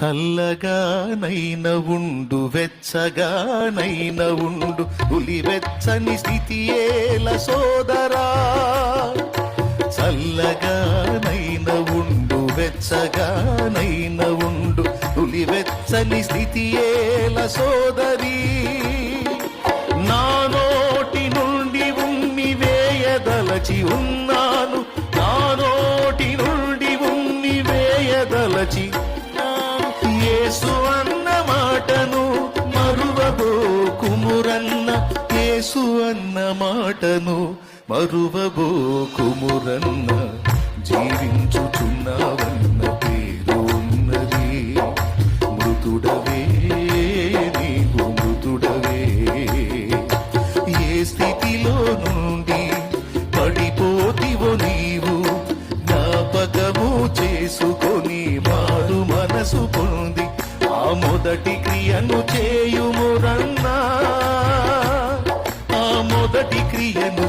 చల్లగానైన ఉండు వెచ్చగానైన ఉండు ఉలివెచ్చని స్థితి ఏల సోదరా. చల్లగానైన ఉండు వెచ్చగానైన ఉండు ఉలివెచ్చని స్థితి ఏల సోదరి. నా నోటి నుండి ఉమ్మి వేయదలచి ఉన్నాను, నా నోటి నుండి ఉమ్మి వేయదలచి. యేసు అన్న మాటను మరువబోకుమురన్న, యేసు అన్న మాటను మరువబోకుమురన్న. జీవించుచున్నావన్న పేరు ఉన్నది, మృతుడవే నీవు మృతుడవే. ఏ స్థితిలో నుండి పడిపోతివో నీవు జ్ఞాపకము చేసుకొని మారు మనసు పొంది ఆ మొదటి క్రియను చేయుమురన్నా, ఆ మొదటి క్రియను